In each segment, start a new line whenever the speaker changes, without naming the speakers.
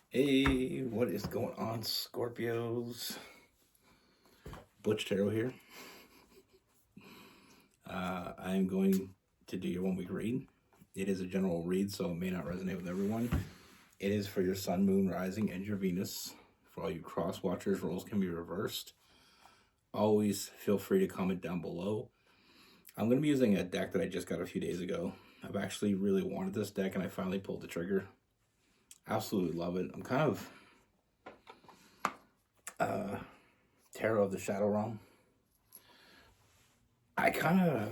Hey, what is going on, Scorpios? Butch Tarot here. I'm going to do your 1 week read. It is a general read, so it may not resonate with everyone. It is for your Sun, Moon, Rising, and your Venus. For all you cross watchers, roles can be reversed. Always feel free to comment down below. I'm going to be using a deck that I just got a few days ago. I've actually really wanted this deck, and I finally pulled the trigger. Absolutely love it. I'm kind of Tarot of the Shadow Realm. I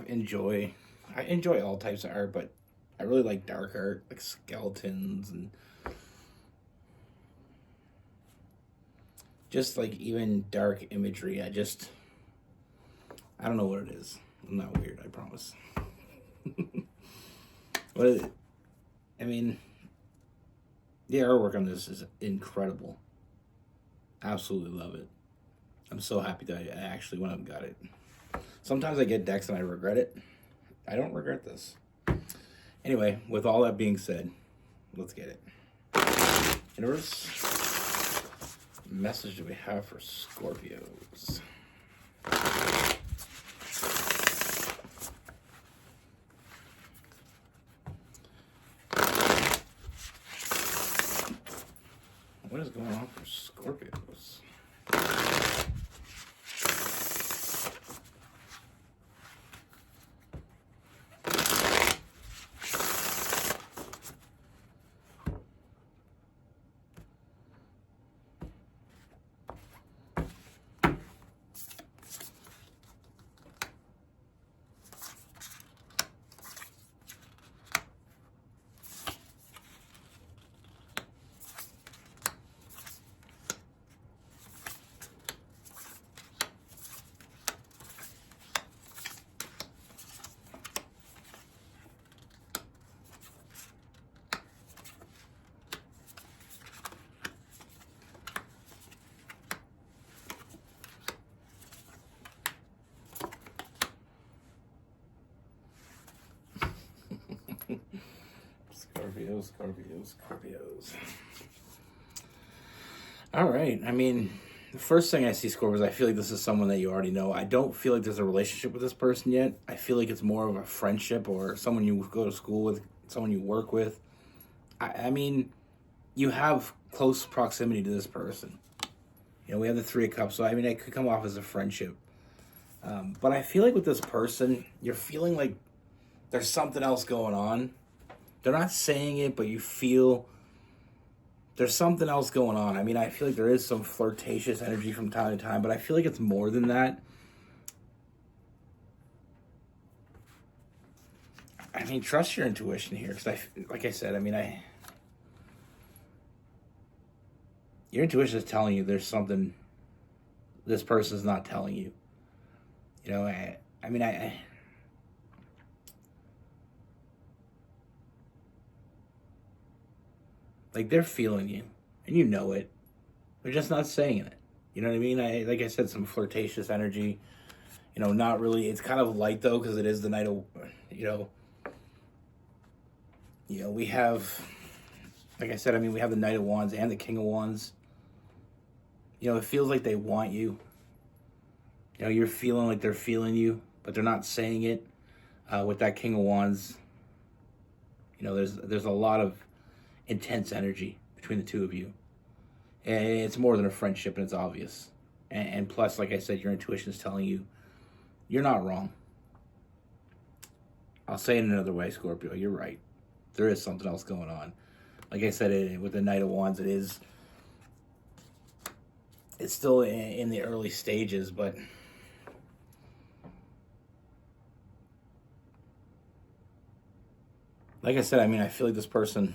enjoy all types of art, but I really like dark art, like skeletons and just like even dark imagery. I don't know what it is. I'm not weird, I promise. What is it? I mean, the artwork on this is incredible. Absolutely love it. I'm so happy that I actually went up and got it. Sometimes I get decks and I regret it. I don't regret this. Anyway, with all that being said, let's get it. Universe, message do we have for Scorpios? What is going on for Scorpios? Scorpios. All right. I mean, the first thing I see, Scorpios, I feel like this is someone that you already know. I don't feel like there's a relationship with this person yet. I feel like it's more of a friendship or someone you go to school with, someone you work with. I mean, you have close proximity to this person. You know, we have the Three of Cups, so I mean, it could come off as a friendship. But I feel like with this person, you're feeling like there's something else going on. They're not saying it, but you feel there's something else going on. I mean, I feel like there is some flirtatious energy from time to time, but I feel like it's more than that. I mean, trust your intuition here, because like I said, I mean, your intuition is telling you there's something this person's not telling you. You know, I mean, like they're feeling you, and you know it. They're just not saying it. You know what I mean? Like I said, some flirtatious energy. You know, not really. It's kind of light though, because it is the night of. We have, like I said, I mean, we have the Knight of Wands and the King of Wands. You know, it feels like they want you. You know, you're feeling like they're feeling you, but they're not saying it. With that King of Wands, you know, there's a lot of intense energy between the two of you. And it's more than a friendship, and it's obvious. And plus, like I said, your intuition is telling you you're not wrong. I'll say it in another way, Scorpio. You're right. There is something else going on. Like I said, with the Knight of Wands, it's still in the early stages, but like I said, I mean, I feel like this person,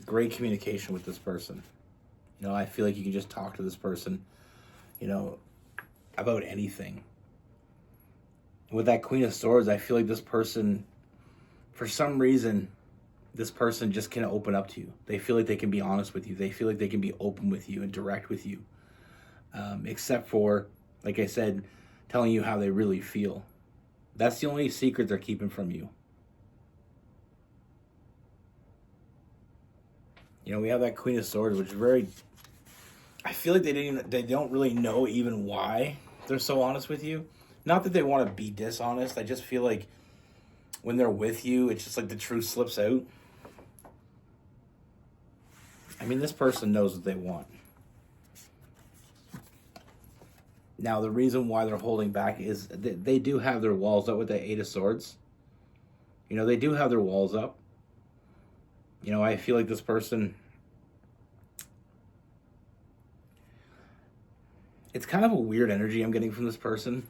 great communication with this person. You know, I feel like you can just talk to this person, you know, about anything. With that Queen of Swords, I feel like this person, for some reason, this person just can open up to you. They feel like they can be honest with you. They feel like they can be open with you and direct with you. Except for, like I said, telling you how they really feel. That's the only secret they're keeping from you. We have that Queen of Swords, which is very. I feel like they don't really know even why they're so honest with you. Not that they want to be dishonest. I just feel like when they're with you, it's just like the truth slips out. I mean, this person knows what they want. Now, the reason why they're holding back is they do have their walls up with the Eight of Swords. They do have their walls up. I feel like this person, it's kind of a weird energy I'm getting from this person.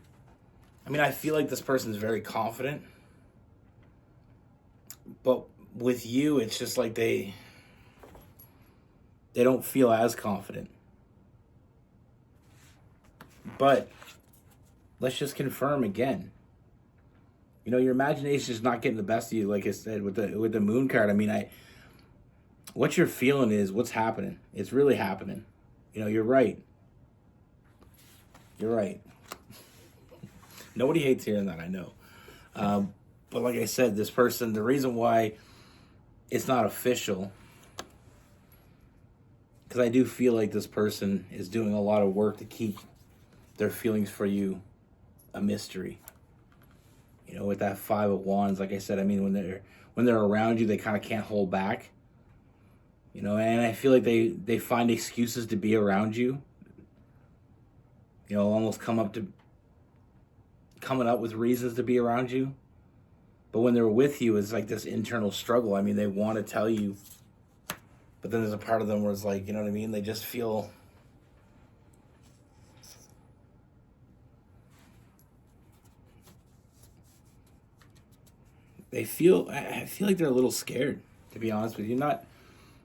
I mean, I feel like this person's very confident. But with you, it's just like they don't feel as confident. But let's just confirm again. Your imagination is not getting the best of you, like I said, with the moon card. I mean, what you're feeling is what's happening. It's really happening. You're right. You're right. Nobody hates hearing that, I know. But like I said, this person, the reason why it's not official, because I do feel like this person is doing a lot of work to keep their feelings for you a mystery. With that Five of Wands, like I said, I mean, when they're around you, they kind of can't hold back. And I feel like they find excuses to be around you. Almost coming up with reasons to be around you. But when they're with you, it's like this internal struggle. I mean, they want to tell you, but then there's a part of them where it's like, you know what I mean? They just feel. I feel like they're a little scared, to be honest with you. Not,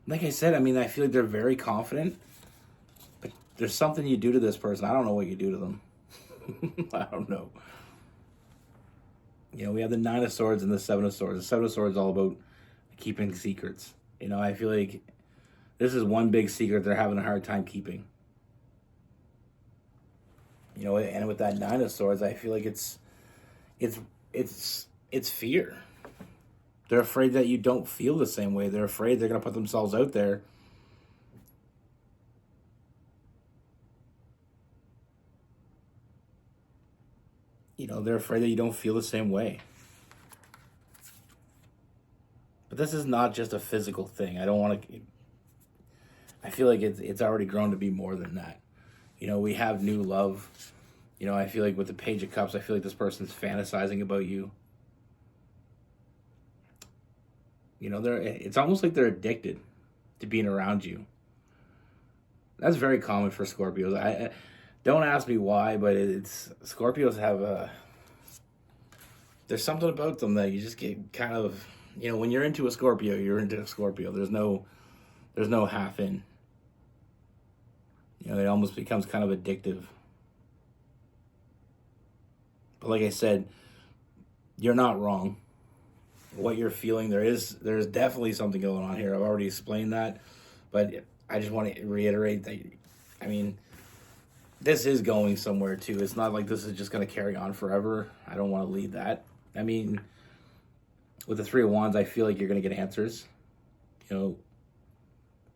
like I said, I mean, I feel like they're very confident, but there's something you do to this person. I don't know what you do to them. I don't know. We have the Nine of Swords and the Seven of Swords. The Seven of Swords is all about keeping secrets. I feel like this is one big secret they're having a hard time keeping. And with that Nine of Swords, I feel like it's fear. They're afraid that you don't feel the same way. They're afraid they're going to put themselves out there. They're afraid that you don't feel the same way. But this is not just a physical thing. I don't want to. I feel like it's already grown to be more than that. We have new love. I feel like with the Page of Cups, I feel like this person's fantasizing about you. It's almost like they're addicted to being around you. That's very common for Scorpios. I don't ask me why, but Scorpios have there's something about them that you just get kind of, when you're into a Scorpio, you're into a Scorpio. There's no half in. It almost becomes kind of addictive. But like I said, you're not wrong. What you're feeling, there's definitely something going on here. I've already explained that, but I just want to reiterate that, I mean, this is going somewhere too. It's not like this is just going to carry on forever. I don't want to lead that. I mean, with the Three of Wands, I feel like you're going to get answers.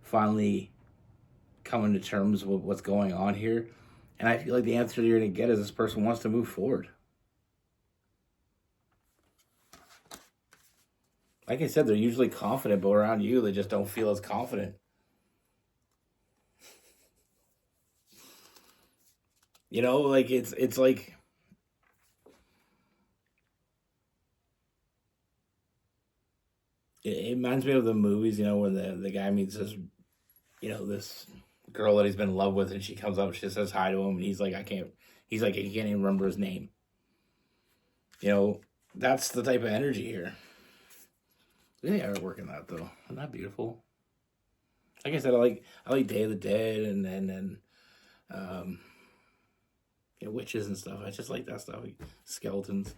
Finally coming to terms with what's going on here. And I feel like the answer you're going to get is this person wants to move forward. Like I said, they're usually confident, but around you, they just don't feel as confident. Like it's like it reminds me of the movies, when the guy meets this, this girl that he's been in love with, and she comes up, she says hi to him, and he's like, he can't even remember his name. That's the type of energy here. They are working that though. Isn't that beautiful? Like I said, I like Day of the Dead and witches and stuff. I just like that stuff. Skeletons.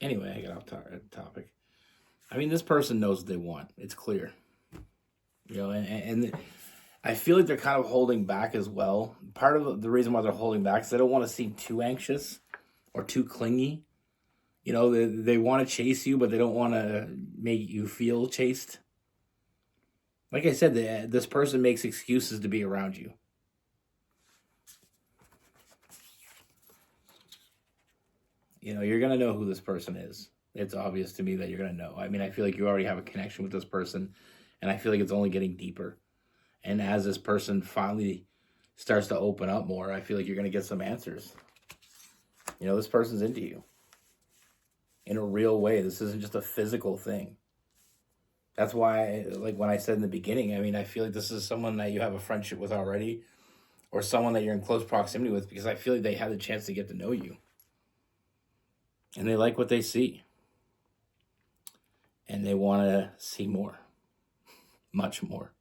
Anyway, I got off topic. I mean, this person knows what they want. It's clear. And I feel like they're kind of holding back as well. Part of the reason why they're holding back is they don't want to seem too anxious or too clingy. They want to chase you, but they don't want to make you feel chased. Like I said, this person makes excuses to be around you. You know, you're going to know who this person is. It's obvious to me that you're going to know. I mean, I feel like you already have a connection with this person, and I feel like it's only getting deeper. And as this person finally starts to open up more, I feel like you're going to get some answers. You know, this person's into you in a real way. This isn't just a physical thing. That's why, like when I said in the beginning, I mean, I feel like this is someone that you have a friendship with already, or someone that you're in close proximity with, because I feel like they had the chance to get to know you. And they like what they see. And they want to see more. Much more.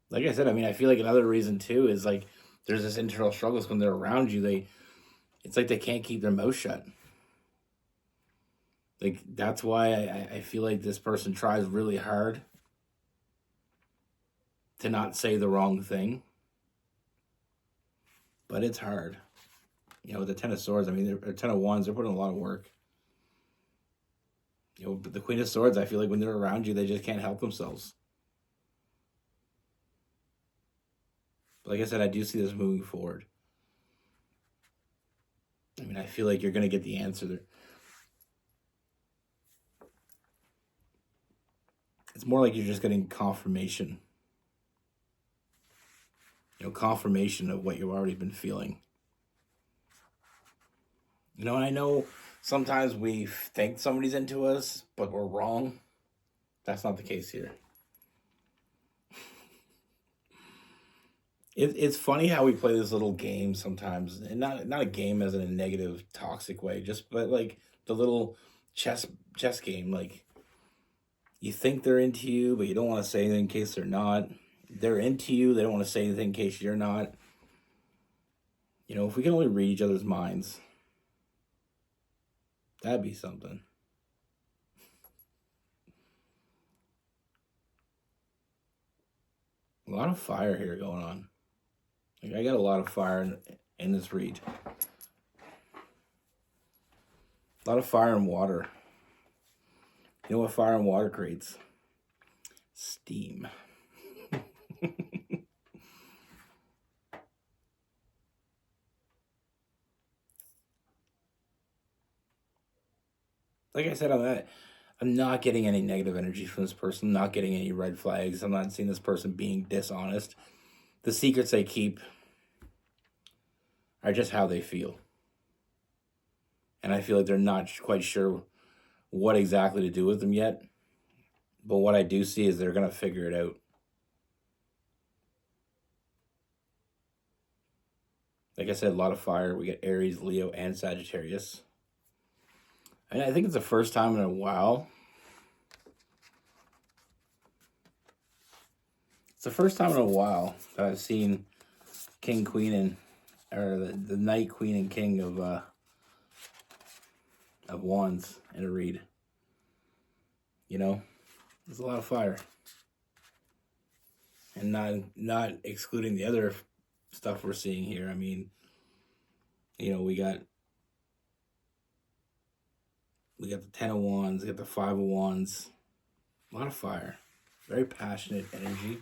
Like I said, I mean, I feel like another reason too is like there's this internal struggles when they're around you. It's like they can't keep their mouth shut. Like that's why I feel like this person tries really hard to not say the wrong thing. But it's hard. You know, with the Ten of Swords, I mean, they're Ten of Wands, they're putting a lot of work. You know, but the Queen of Swords, I feel like when they're around you, they just can't help themselves. But like I said, I do see this moving forward. I mean, I feel like you're going to get the answer there. It's more like you're just getting confirmation. You know, confirmation of what you've already been feeling. You know, and I know sometimes we think somebody's into us, but we're wrong. That's not the case here. It's funny how we play this little game sometimes, and not a game as in a negative, toxic way, just but like the little chess game. Like you think they're into you, but you don't want to say anything in case they're not. They're into you, they don't want to say anything in case you're not. You know, if we can only read each other's minds, that'd be something. A lot of fire here going on. Like I got a lot of fire in this read. A lot of fire and water. You know what fire and water creates? Steam. Like I said, I'm not getting any negative energy from this person. I'm not getting any red flags. I'm not seeing this person being dishonest. The secrets they keep are just how they feel. And I feel like they're not quite sure what exactly to do with them yet. But what I do see is they're going to figure it out. Like I said, a lot of fire. We get Aries, Leo, and Sagittarius. And I think it's the first time in a while. It's the first time in a while that I've seen King, Queen, and or the Knight, Queen, and King of Wands in a read. You know, there's a lot of fire, and not excluding the other stuff we're seeing here. I mean, you know, we got the Ten of Wands, we got the Five of Wands, a lot of fire, very passionate energy.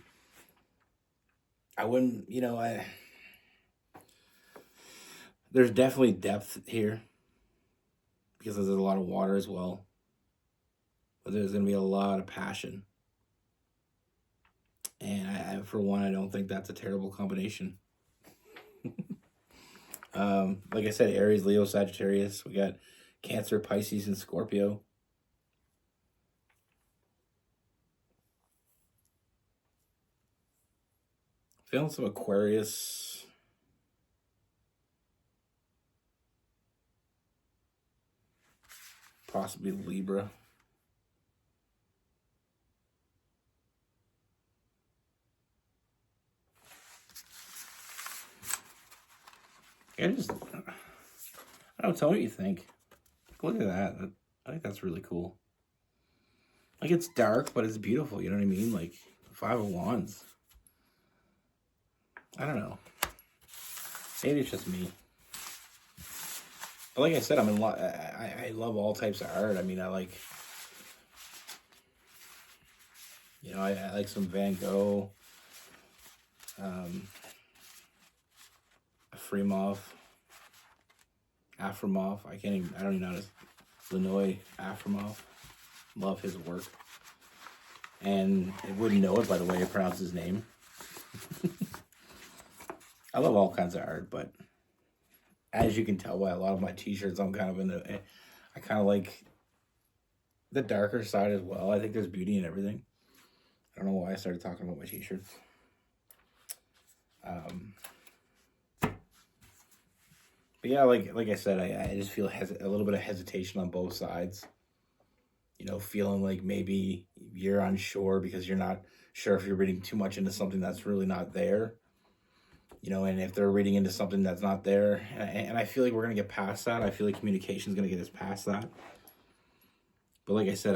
I wouldn't, you know, there's definitely depth here because there's a lot of water as well. But there's going to be a lot of passion. And for one, I don't think that's a terrible combination. Like I said, Aries, Leo, Sagittarius. We got Cancer, Pisces, and Scorpio. Feeling some Aquarius. Possibly Libra. I don't tell me what you think. Look at that. I think that's really cool. Like it's dark, but it's beautiful. You know what I mean? Like Five of Wands. I don't know. Maybe it's just me. But like I said, I love all types of art. I mean, I like I like some Van Gogh, Afrimov, Afrimov. I don't even know how to, Lenoy Afrimov. Love his work. And I wouldn't know it by the way I pronounce his name. I love all kinds of art, but as you can tell by a lot of my t-shirts, I kind of like the darker side as well. I think there's beauty in everything. I don't know why I started talking about my t-shirts. But yeah, like I said, I just feel a little bit of hesitation on both sides. Feeling like maybe you're unsure because you're not sure if you're reading too much into something that's really not there. And if they're reading into something that's not there, and I feel like we're going to get past that. I feel like communication is going to get us past that. But like I said,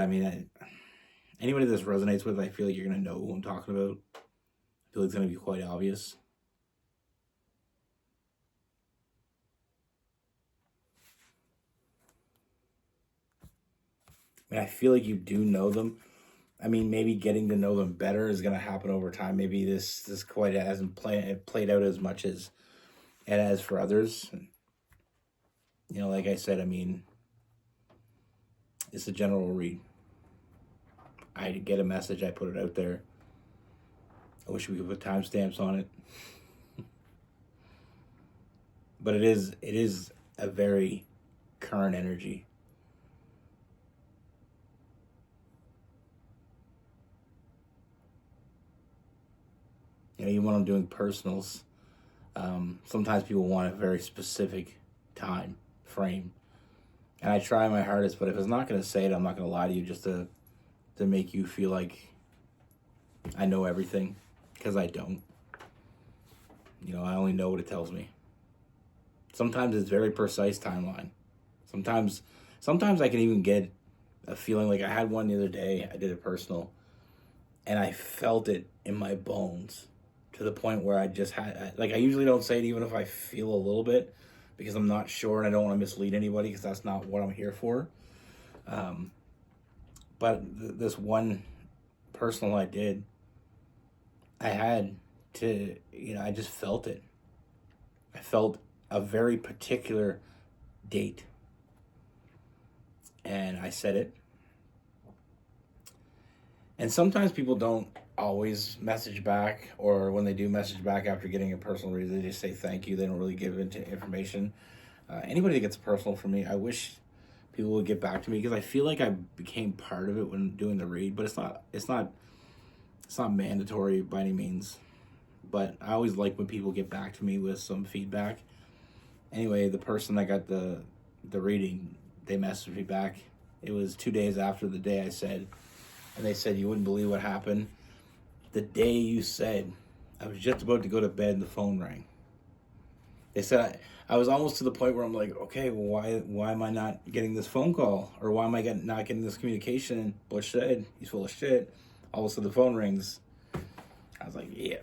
anybody this resonates with, I feel like you're going to know who I'm talking about. I feel like it's going to be quite obvious. I feel like you do know them. Maybe getting to know them better is going to happen over time. Maybe this quite hasn't played out as much as it has for others. Like I said, it's a general read. I get a message, I put it out there. I wish we could put timestamps on it. But it is a very current energy. Even when I'm doing personals, sometimes people want a very specific time frame. And I try my hardest, but if it's not going to say it, I'm not going to lie to you just to make you feel like I know everything, because I don't. I only know what it tells me. Sometimes it's very precise timeline. Sometimes I can even get a feeling like I had one the other day. I did a personal, and I felt it in my bones to the point where I just had, I usually don't say it even if I feel a little bit, because I'm not sure and I don't want to mislead anybody, because that's not what I'm here for. But this one personal I did, I had to, I just felt it. I felt a very particular date. And I said it. And sometimes people don't always message back, or when they do message back after getting a personal read, they just say thank you. They don't really give into information. Anybody that gets personal from me, I wish people would get back to me, because I feel like I became part of it when doing the read, but it's not mandatory by any means. But I always like when people get back to me with some feedback. Anyway, the person that got the reading, they messaged me back. It was 2 days after the day I said, and they said, you wouldn't believe what happened. The day you said, I was just about to go to bed and the phone rang. They said, I was almost to the point where I'm like, okay, well, why am I not getting this phone call? Or why am I not getting this communication? And Butch said, he's full of shit. All of a sudden the phone rings. I was like, yeah.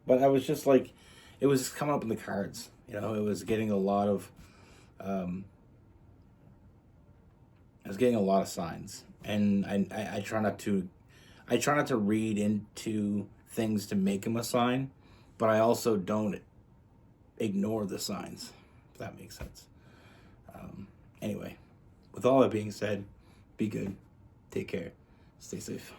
But I was just like, it was just coming up in the cards. It was getting a lot of, I was getting a lot of signs. And I try not to read into things to make them a sign, but I also don't ignore the signs, if that makes sense. Anyway, with all that being said, be good, take care, stay safe.